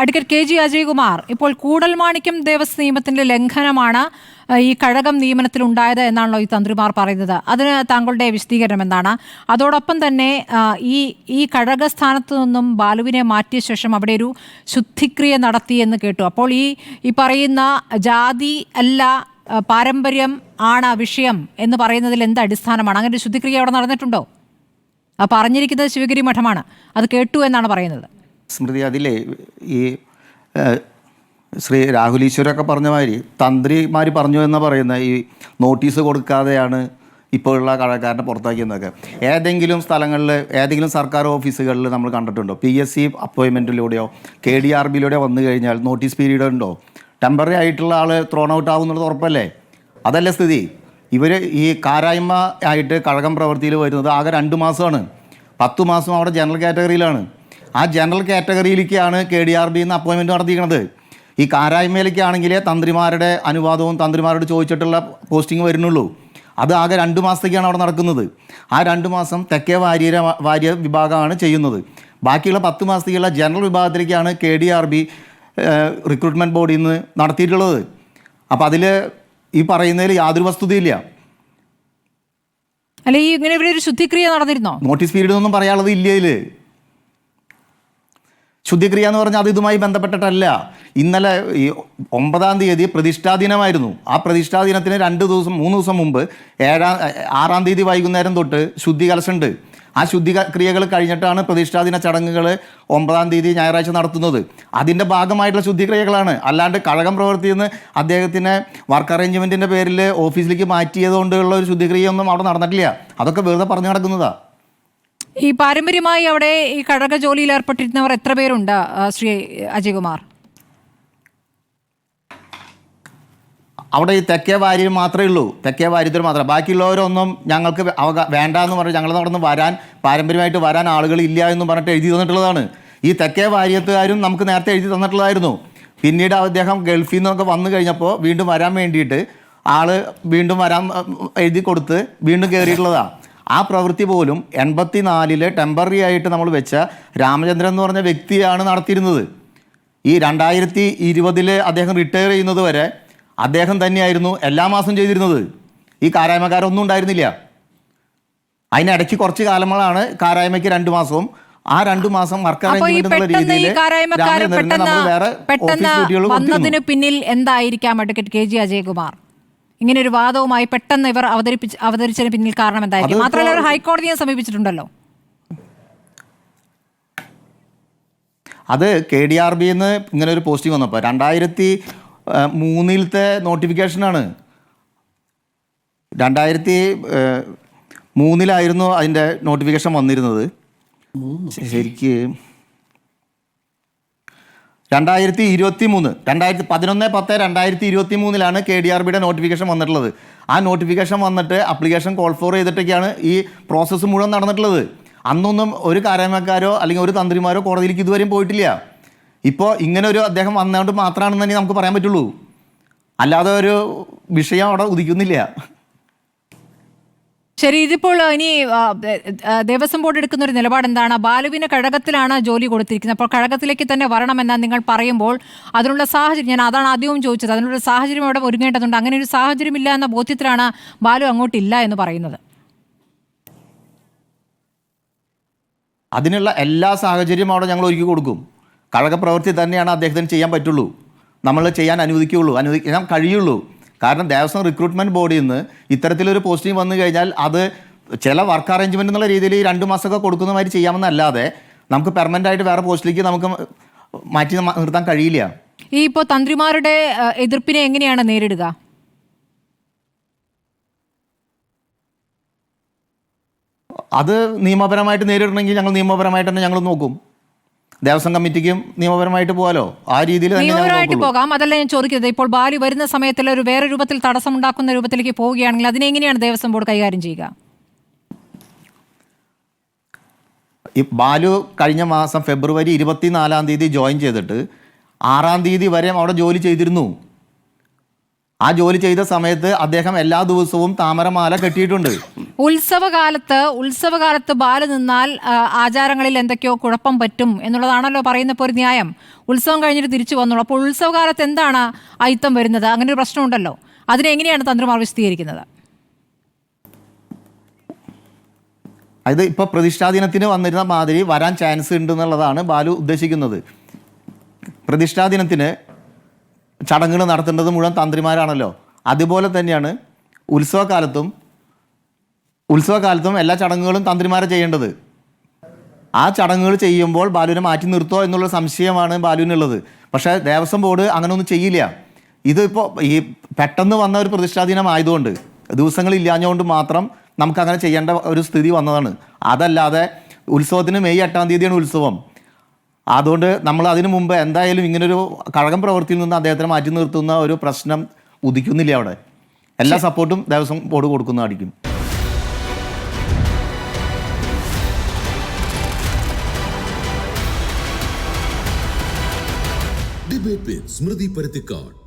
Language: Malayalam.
അഡ്വക്കേറ്റ് കെ ജി അജയ്കുമാർ, ഇപ്പോൾ കൂടൽമാണിക്യം ദേവസ്വം നിയമത്തിന്റെ ലംഘനമാണ് ഈ കഴകം നിയമനത്തിൽ ഉണ്ടായത് എന്നാണല്ലോ ഈ തന്ത്രിമാർ പറയുന്നത്. അതിന് താങ്കളുടെ വിശദീകരണം എന്താണ്? അതോടൊപ്പം തന്നെ ഈ കഴക സ്ഥാനത്ത് നിന്നും ബാലുവിനെ മാറ്റിയ ശേഷം അവിടെ ഒരു ശുദ്ധിക്രിയ നടത്തി എന്ന് കേട്ടു. അപ്പോൾ ഈ പറയുന്ന ജാതി അല്ല പാരമ്പര്യം ആണ് വിഷയം എന്ന് പറയുന്നതിൽ എന്ത് അടിസ്ഥാനമാണ്? അങ്ങനെ ഒരു ശുദ്ധിക്രിയ അവിടെ നടന്നിട്ടുണ്ടോ? പറഞ്ഞിരിക്കുന്നത് ശിവഗിരി മഠമാണ്, അത് കേട്ടു എന്നാണ് പറയുന്നത്. സ്മൃതി, അതിലെ ഈ ശ്രീ രാഹുൽ ഈശ്വരൊക്കെ പറഞ്ഞ മാതിരി തന്ത്രിമാർ പറഞ്ഞു എന്ന് പറയുന്ന ഈ നോട്ടീസ് കൊടുക്കാതെയാണ് ഇപ്പോഴുള്ള കഴകക്കാരനെ പുറത്താക്കിയെന്നൊക്കെ ഏതെങ്കിലും സ്ഥലങ്ങളിൽ, ഏതെങ്കിലും സർക്കാർ ഓഫീസുകളിൽ നമ്മൾ കണ്ടിട്ടുണ്ടോ? PSC അപ്പോയിൻമെൻറ്റിലൂടെയോ KDRBയിലൂടെയോ വന്നു കഴിഞ്ഞാൽ നോട്ടീസ് പീരീഡ് ഉണ്ടോ? ടെമ്പററി ആയിട്ടുള്ള ആൾ ത്രോൺ ഔട്ട് ആകുന്നുള്ളത് ഉറപ്പല്ലേ? അതല്ല സ്ഥിതി. ഇവർ ഈ കാരായ്മ ആയിട്ട് കഴകം പ്രവൃത്തിയിൽ വരുന്നത് ആകെ 2 മാസമാണ്. 10 മാസം അവിടെ ജനറൽ കാറ്റഗറിയിലാണ്. ആ ജനറൽ കാറ്റഗറിയിലേക്കാണ് KDRBന്ന് അപ്പോയിൻമെൻറ്റ് നടത്തിയിരിക്കുന്നത്. ഈ കാരായ്മയിലേക്കാണെങ്കിലേ തന്ത്രിമാരുടെ അനുവാദവും തന്ത്രിമാരോട് ചോദിച്ചിട്ടുള്ള പോസ്റ്റിംഗ് വരുന്നുള്ളൂ. അത് ആകെ 2 മാസത്തേക്കാണ് അവിടെ നടക്കുന്നത്. ആ 2 മാസം തെക്കേ വാര്യ വിഭാഗമാണ് ചെയ്യുന്നത്. ബാക്കിയുള്ള 10 മാസത്തേക്കുള്ള ജനറൽ വിഭാഗത്തിലേക്കാണ് KDRB റിക്രൂട്ട്മെൻറ്റ് ബോർഡിൽ നിന്ന് നടത്തിയിട്ടുള്ളത്. അപ്പോൾ അതിൽ ഈ പറയുന്നതിൽ യാതൊരു വസ്തുതയില്ല. അല്ല, ഈ ഇങ്ങനെ ഇവിടെ ഒരു ശുദ്ധിക്രിയ നടന്നിരുന്നോ? നോട്ടീസ് പീരീഡ് ഒന്നും പറയാനുള്ളത് ഇല്ല. ഇതിൽ ശുദ്ധിക്രിയ എന്ന് പറഞ്ഞാൽ അത് ഇതുമായി ബന്ധപ്പെട്ടിട്ടല്ല. ഇന്നലെ ഈ 9-ാം തീയതി പ്രതിഷ്ഠാ ദിനമായിരുന്നു. ആ പ്രതിഷ്ഠാ ദിനത്തിന് 3 ദിവസം മുമ്പ് 6-ാം തീയതി വൈകുന്നേരം തൊട്ട് ശുദ്ധി കലശുണ്ട്. ആ ശുദ്ധിക്രിയകൾ കഴിഞ്ഞിട്ടാണ് പ്രതിഷ്ഠാദിന ചടങ്ങുകൾ 9-ാം തീയതി ഞായറാഴ്ച നടത്തുന്നത്. അതിൻ്റെ ഭാഗമായിട്ടുള്ള ശുദ്ധിക്രിയകളാണ്. അല്ലാണ്ട് കഴകം പ്രവൃത്തിയിൽ നിന്ന് അദ്ദേഹത്തിനെ വർക്ക് അറേഞ്ച്മെൻറ്റിൻ്റെ പേരിൽ ഓഫീസിലേക്ക് മാറ്റിയതുകൊണ്ടുള്ള ഒരു ശുദ്ധിക്രിയൊന്നും അവിടെ നടന്നിട്ടില്ല. അതൊക്കെ വെറുതെ പറഞ്ഞു നടക്കുന്നതാണ്. ഈ പാരമ്പര്യമായി അവിടെ ഈ കഴക ജോലിയിൽ ഏർപ്പെട്ടിരുന്നവർ എത്ര പേരുണ്ട് ശ്രീ അജയ്കുമാർ? അവിടെ ഈ തെക്കേ വാര്യർ മാത്രമേ ഉള്ളൂ. തെക്കേ വാര്യത്തിൽ മാത്രം. ബാക്കിയുള്ളവരൊന്നും ഞങ്ങൾക്ക് വേണ്ട എന്ന് പറഞ്ഞ് ഞങ്ങളുടെ അവിടെ നിന്ന് പാരമ്പര്യമായിട്ട് വരാൻ ആളുകളില്ല എന്നും പറഞ്ഞിട്ട് എഴുതി തന്നിട്ടുള്ളതാണ്. ഈ തെക്കേ വാര്യത്തുകാരും നമുക്ക് നേരത്തെ എഴുതി തന്നിട്ടുള്ളതായിരുന്നു. പിന്നീട് അദ്ദേഹം ഗൾഫിൽ നിന്നൊക്കെ വന്നു കഴിഞ്ഞപ്പോൾ വീണ്ടും വരാൻ വേണ്ടിയിട്ട് വീണ്ടും വരാൻ എഴുതി കൊടുത്ത് വീണ്ടും കയറിയിട്ടുള്ളതാണ്. ആ പ്രവൃത്തി പോലും 84-ൽ ടെമ്പററി ആയിട്ട് നമ്മൾ വെച്ച രാമചന്ദ്രൻ എന്ന് പറഞ്ഞ വ്യക്തിയാണ് നടത്തിയിരുന്നത്. ഈ 2020-ൽ അദ്ദേഹം റിട്ടയർ ചെയ്യുന്നത് വരെ അദ്ദേഹം തന്നെയായിരുന്നു എല്ലാ മാസം ചെയ്തിരുന്നത്. ഈ കാരായ്മക്കാരൊന്നും ഉണ്ടായിരുന്നില്ല. അതിനിടയ്ക്ക് കുറച്ച് കാലങ്ങളാണ് കാരായ്മയ്ക്ക് 2 മാസവും. ആ 2 മാസം വർക്ക് അറേഞ്ച്മെന്റ് എന്നുള്ള രീതിയിൽ വന്നതിന് പിന്നിൽ എന്തായിരിക്കാം അഡ്വക്കേറ്റ് കെ ജി അജയ്കുമാർ? ഇങ്ങനെ ഒരു വാദവുമായി പെട്ടെന്ന് ഇവർ അവതരിച്ചതിന് പിന്നിൽ കാരണം എന്തായിരിക്കും? മാത്രമല്ല അവർ ഹൈക്കോടതിയെ സമീപിച്ചിട്ടുണ്ടല്ലോ. അത് KDRBന്ന് ഇങ്ങനെ ഒരു പോസ്റ്റിംഗ് വന്നപ്പോൾ 2003-ത്തെ നോട്ടിഫിക്കേഷനാണ്. 2003-ലായിരുന്നു അതിൻ്റെ നോട്ടിഫിക്കേഷൻ വന്നിരുന്നത്. ശരിക്ക് 2011-10-2023-ലാണ് KDRBയുടെ നോട്ടിഫിക്കേഷൻ വന്നിട്ടുള്ളത്. ആ നോട്ടിഫിക്കേഷൻ വന്നിട്ട് അപ്ലിക്കേഷൻ കോൾ ഫോർ ചെയ്തിട്ടൊക്കെയാണ് ഈ പ്രോസസ്സ് മുഴുവൻ നടന്നിട്ടുള്ളത്. അന്നൊന്നും ഒരു കാരായ്മക്കാരോ അല്ലെങ്കിൽ ഒരു തന്ത്രിമാരോ കോടതിയിലേക്ക് ഇതുവരെയും പോയിട്ടില്ല. ഇപ്പോൾ ഇങ്ങനെ ഒരു അദ്ദേഹം വന്നതുകൊണ്ട് മാത്രമാണെന്ന് തന്നെ നമുക്ക് പറയാൻ പറ്റുള്ളൂ. അല്ലാതെ ഒരു വിഷയം അവിടെ ഉദിക്കുന്നില്ല. ശരി, ഇതിപ്പോൾ ഇനി ദേവസ്വം ബോർഡ് എടുക്കുന്ന ഒരു നിലപാട് എന്താണ്? ബാലുവിന് കഴകത്തിലാണ് ജോലി കൊടുത്തിരിക്കുന്നത്. അപ്പോൾ കഴകത്തിലേക്ക് തന്നെ വരണമെന്ന് നിങ്ങൾ പറയുമ്പോൾ അതിനുള്ള സാഹചര്യം, ഞാൻ അതാണ് ആദ്യവും ചോദിച്ചത്, അതിനുള്ള സാഹചര്യം അവിടെ ഒരുങ്ങേണ്ടതുണ്ട്. അങ്ങനെ ഒരു സാഹചര്യം ഇല്ല എന്ന ബോധ്യത്തിലാണ് ബാലു അങ്ങോട്ടില്ല എന്ന് പറയുന്നത്. അതിനുള്ള എല്ലാ സാഹചര്യവും അവിടെ ഞങ്ങൾ ഒരുക്കി കൊടുക്കും. കഴക പ്രവൃത്തി തന്നെയാണ് അദ്ദേഹത്തിന് ചെയ്യാൻ പറ്റുള്ളൂ, നമ്മൾ ചെയ്യാൻ അനുവദിക്കാൻ കഴിയുള്ളൂ. കാരണം ദേവസ്വം റിക്രൂട്ട്മെൻറ്റ് ബോർഡിൽ നിന്ന് ഇത്തരത്തിലൊരു പോസ്റ്റിംഗ് വന്നു കഴിഞ്ഞാൽ അത് ചില വർക്ക് അറേഞ്ച്മെൻ്റ് എന്നുള്ള രീതിയിൽ 2 മാസമൊക്കെ കൊടുക്കുന്ന മാതിരി ചെയ്യാമെന്നല്ലാതെ നമുക്ക് പെർമനൻ്റ് ആയിട്ട് വേറെ പോസ്റ്റിലേക്ക് നമുക്ക് മാറ്റി നിർത്താൻ കഴിയില്ല. ഈ ഇപ്പോൾ തന്ത്രിമാരുടെ എതിർപ്പിനെ എങ്ങനെയാണ് നേരിടുക? അത് നിയമപരമായിട്ട് നേരിടണമെങ്കിൽ ഞങ്ങൾ നിയമപരമായിട്ട് തന്നെ ഞങ്ങൾ നോക്കും. ദേവസ്വം കമ്മിറ്റിക്കും നിയമപരമായിട്ട് പോകാലോ, ആ രീതിയിൽ നിയമപരമായിട്ട് പോകാം. അതല്ല ഞാൻ ചോദിക്കുന്നത്, ഇപ്പോൾ ബാലു വരുന്ന സമയത്തിൽ ഒരു വേറെ രൂപത്തിൽ തടസ്സമുണ്ടാക്കുന്ന രൂപത്തിലേക്ക് പോവുകയാണെങ്കിൽ അതിനെങ്ങനെയാണ് ദേവസ്വം ബോർഡ് കൈകാര്യം ചെയ്യുക? ഈ ബാലു കഴിഞ്ഞ മാസം ഫെബ്രുവരി 24-ാം തീയതി ജോയിൻ ചെയ്തിട്ട് 6-ാം തീയതി വരെ അവിടെ ജോലി ചെയ്തിരുന്നു. ആ ജോലി ചെയ്ത സമയത്ത് അദ്ദേഹം എല്ലാ ദിവസവും താമരമാല കെട്ടിയിട്ടുണ്ട്. ഉത്സവകാലത്ത് ബാല് നിന്നാൽ ആചാരങ്ങളിൽ എന്തൊക്കെയോ കുഴപ്പം പറ്റും എന്നുള്ളതാണല്ലോ പറയുന്നപ്പോൾ ഒരു ന്യായം. ഉത്സവം കഴിഞ്ഞിട്ട് തിരിച്ചു വന്നോളൂ. അപ്പോൾ ഉത്സവകാലത്ത് എന്താണ് അയിത്തം വരുന്നത്? അങ്ങനെ ഒരു പ്രശ്നമുണ്ടല്ലോ. അതിനെങ്ങനെയാണ് തന്ത്രിമാർ വിശദീകരിക്കുന്നത്? അത് ഇപ്പോൾ പ്രതിഷ്ഠാദിനത്തിന് വന്നിരുന്ന മാതിരി വരാൻ ചാൻസ് ഉണ്ട് എന്നുള്ളതാണ് ബാലു ഉദ്ദേശിക്കുന്നത്. പ്രതിഷ്ഠാദിനത്തിന് ചടങ്ങുകൾ നടത്തേണ്ടത് മുഴുവൻ തന്ത്രിമാരാണല്ലോ. അതുപോലെ തന്നെയാണ് ഉത്സവകാലത്തും എല്ലാ ചടങ്ങുകളും തന്ത്രിമാരെ ചെയ്യേണ്ടത്. ആ ചടങ്ങുകൾ ചെയ്യുമ്പോൾ ബാലുവിനെ മാറ്റി നിർത്തോ എന്നുള്ള സംശയമാണ് ബാലുവിനുള്ളത്. പക്ഷേ ദേവസ്വം ബോർഡ് അങ്ങനെയൊന്നും ചെയ്യില്ല. ഇതിപ്പോൾ ഈ പെട്ടെന്ന് വന്ന ഒരു പ്രതിഷ്ഠാദിനം ആയതുകൊണ്ട്, ദിവസങ്ങളില്ലാഞ്ഞുകൊണ്ട് മാത്രം നമുക്കങ്ങനെ ചെയ്യേണ്ട ഒരു സ്ഥിതി വന്നതാണ്. അതല്ലാതെ ഉത്സവത്തിന് മെയ് 8-ാം തീയതിയാണ് ഉത്സവം. അതുകൊണ്ട് നമ്മൾ അതിനു മുമ്പ് എന്തായാലും ഇങ്ങനൊരു കഴകം പ്രവൃത്തിയിൽ നിന്ന് അദ്ദേഹത്തിനെ മാറ്റി നിർത്തുന്ന ഒരു പ്രശ്നം ഉദിക്കുന്നില്ല. അവിടെ എല്ലാ സപ്പോർട്ടും ദേവസ്വം ബോർഡ് കൊടുക്കുന്നതായിരിക്കും. ഡിബേറ്റ് വിത്ത് സ്മൃതി പരുത്തിക്കാട്.